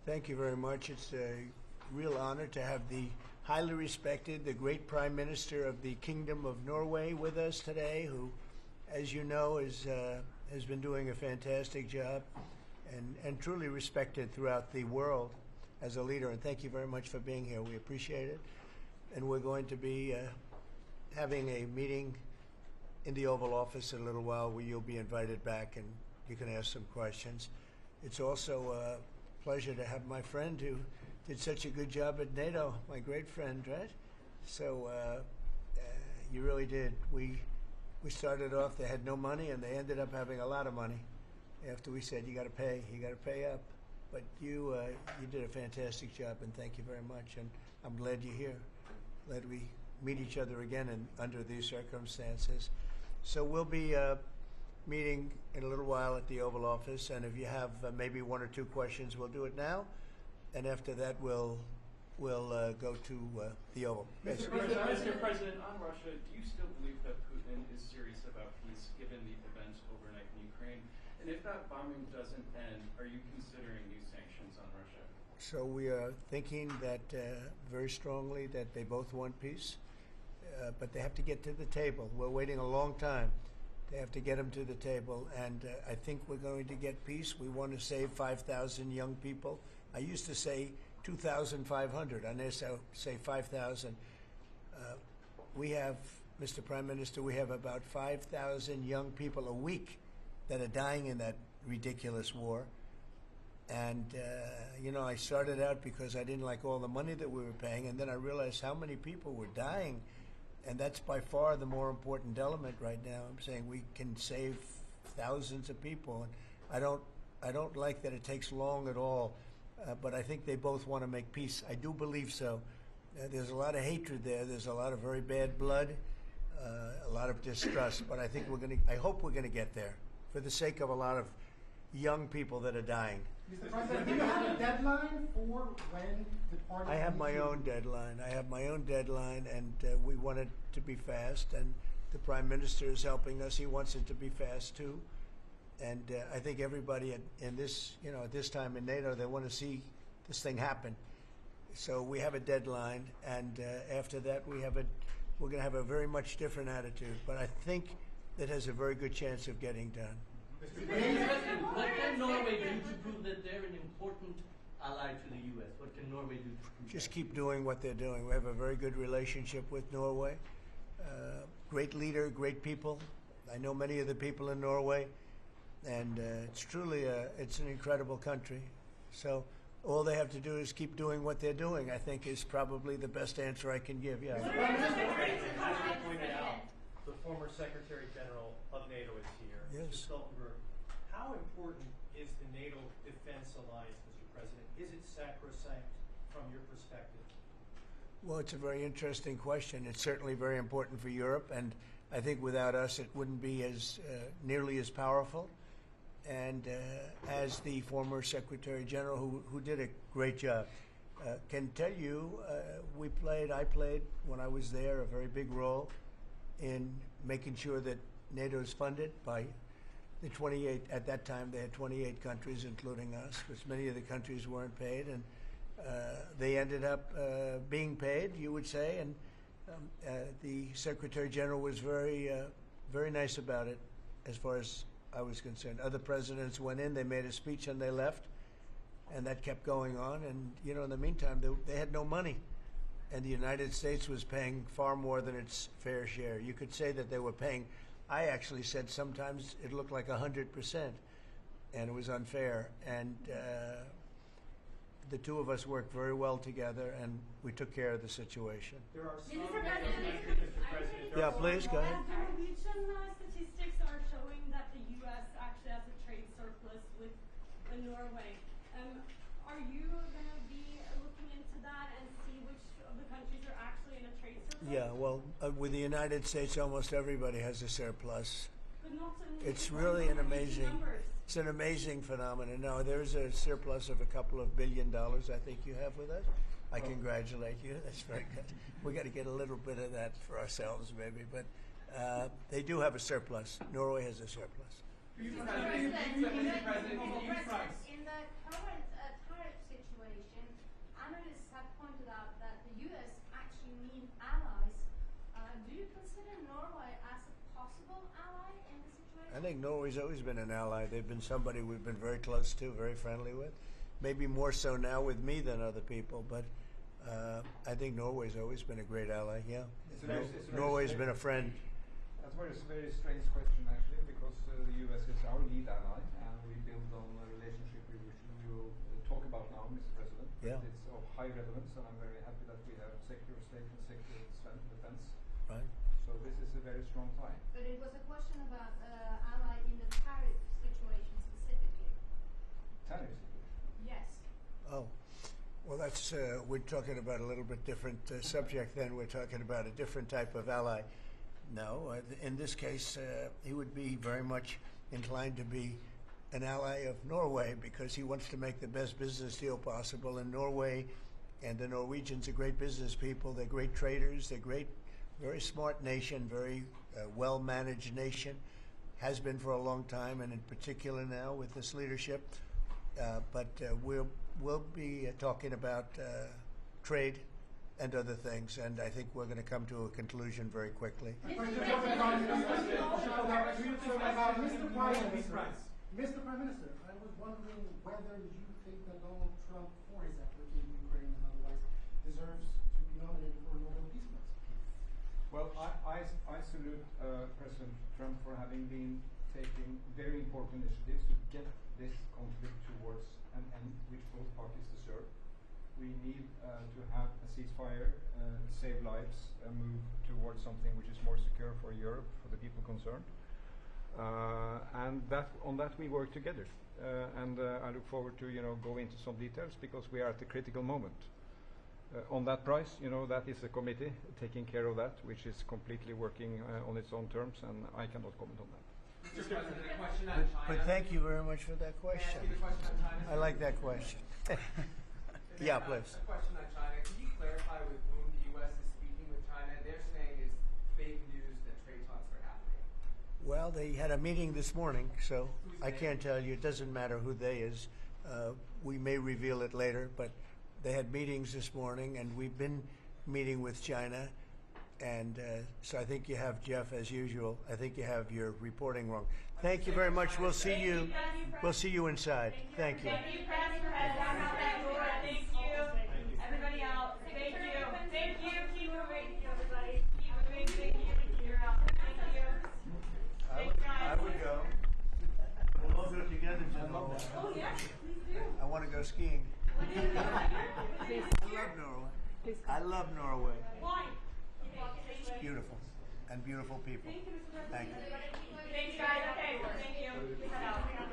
Thank you very much. It's a real honor to have the highly respected, the great Prime Minister of the Kingdom of Norway with us today, who, as you know, has been doing a fantastic job and truly respected throughout the world as a leader. And thank you very much for being here. We appreciate it. And we're going to be having a meeting in the Oval Office in a little while where you'll be invited back and you can ask some questions. It's also a pleasure to have my friend who did such a good job at NATO, my great friend, right? So you really did. We started off, they had no money, and they ended up having a lot of money after we said, you got to pay up. But you did a fantastic job, and thank you very much. And I'm glad you're here. Glad we meet each other again and under these circumstances. So we'll be meeting in a little while at the Oval Office, and if you have maybe one or two questions, we'll do it now, and after that we'll go to the Oval. Mr. President, on Russia, do you still believe that Putin is serious about peace given the events overnight in Ukraine? And if that bombing doesn't end, are you considering new sanctions on Russia? So we are thinking that very strongly that they both want peace, but they have to get to the table. We're waiting a long time. They have to get them to the table, and I think we're going to get peace. We want to save 5,000 young people. I used to say 2,500. I now say 5,000. We have, Mr. Prime Minister, we have about 5,000 young people a week that are dying in that ridiculous war. And, I started out because I didn't like all the money that we were paying, and then I realized how many people were dying. And that's by far the more important element right now. I'm saying we can save thousands of people. And I don't like that it takes long at all, but I think they both want to make peace. I do believe so. There's a lot of hatred there. There's a lot of very bad blood, a lot of distrust. But I hope we're going to get there for the sake of a lot of young people that are dying. Mr. President, do you have a deadline for when the party? I have my own deadline. And we want it to be fast. And the Prime Minister is helping us. He wants it to be fast too. And I think everybody in this, at this time in NATO, they want to see this thing happen. So we have a deadline, and after that, we're going to have a very much different attitude. But I think that has a very good chance of getting done. Mr. President, what can Norway do to prove that they're an important ally to the U.S.? What can Norway do to prove Just that? keep doing what they're doing. We have a very good relationship with Norway. Great leader, great people. I know many of the people in Norway, and it's truly it's an incredible country. So all they have to do is keep doing what they're doing, I think, is probably the best answer I can give. Yeah. As you pointed out, the former Secretary General of NATO is here. Yes. Mr. Stoltenberg, how important is the NATO defense alliance, Mr. President? Is it sacrosanct from your perspective? Well, it's a very interesting question. It's certainly very important for Europe, and I think without us it wouldn't be as nearly as powerful. And as the former Secretary General, who did a great job, can tell you, I played when I was there a very big role in making sure that NATO is funded by the 28, at that time they had 28 countries, including us, because many of the countries weren't paid, and they ended up being paid, you would say, and the Secretary General was very nice about it as far as I was concerned. Other presidents went in, they made a speech and they left, and that kept going on, and in the meantime they had no money. And the United States was paying far more than its fair share. You could say that they were paying, I actually said sometimes it looked like 100%, and it was unfair. And the two of us worked very well together, and we took care of the situation. There are some Mr. President. Yeah, please, go ahead. Norwegian statistics are showing that the U.S. actually has a trade surplus with Norway. Are you going to be looking into that and see which of the countries are actually in a trade surplus? Yeah, well, with the United States, almost everybody has a surplus. But not so It's really an amazing, numbers. it's an amazing phenomenon. No, there's a surplus of a couple of $1 billion I think you have with us. I congratulate you. That's very good. We got to get a little bit of that for ourselves, maybe. But they do have a surplus. Norway has a surplus. In the current tariff situation, Do you consider Norway as a possible ally in the situation? I think Norway's always been an ally. They've been somebody we've been very close to, very friendly with. Maybe more so now with me than other people, but I think Norway's always been a great ally, yeah. It's a very Norway's strange- been a friend. That's a very strange question, actually, because the US is our lead ally, and we build on a relationship which we will talk about now, Mr. President. Yeah. It's of high relevance, and I'm very happy that we have Secretary of State and Secretary of Defense. Right. So this is a very strong tie. But it was a question about ally in the tariff situation specifically. Tariff situation. Yes. Oh, well, that's we're talking about a little bit different subject. Then we're talking about a different type of ally. No, in this case, he would be very much inclined to be an ally of Norway because he wants to make the best business deal possible. And Norway and the Norwegians are great business people. They're great traders. They're great, very smart nation, very well-managed nation. Has been for a long time, and in particular now with this leadership. But we'll be talking about trade and other things, and I think we're going to come to a conclusion very quickly. Mr. Prime Minister, I was wondering whether you think that Donald Trump, for his effort in Ukraine and otherwise, deserves to be nominated for a Nobel Peace Prize. Well, I salute President Trump for having been taking very important initiatives to get this conflict towards an end which both parties deserve. We need to have a ceasefire, save lives, move towards something which is more secure for Europe, for the people concerned. And on that we work together. And I look forward to go into some details because we are at a critical moment. On that price, that is a committee taking care of that, which is completely working on its own terms, and I cannot comment on that. Mr. President, a question on China. But thank you very much for that May I question. ask you the question on China? I like that question. Yeah, please. A question on China. Can you clarify with whom the U.S. is speaking with China? They're saying it's fake news that trade talks are happening. Well, they had a meeting this morning, so Who's I they? can't tell you. It doesn't matter who they is. We may reveal it later, but they had meetings this morning, and we've been meeting with China. And so I think you have, Jeff, as usual, I think you have your reporting wrong. Thank you very much. We'll see you. We'll see you inside. Thank you. Thank you, press for heads down out that door. Thank you. Everybody out. Thank you. Thank you. Keep moving, everybody. Keep moving. Thank you. You're out. Thank you. I would go. We'll all go together, gentlemen. Oh, yes, please do. I want to go skiing. I love Norway. I love Norway. Why? It's beautiful and beautiful people. Thank you, Mr. President. Thank you. Thanks, guys. Okay. Thank you. Head out.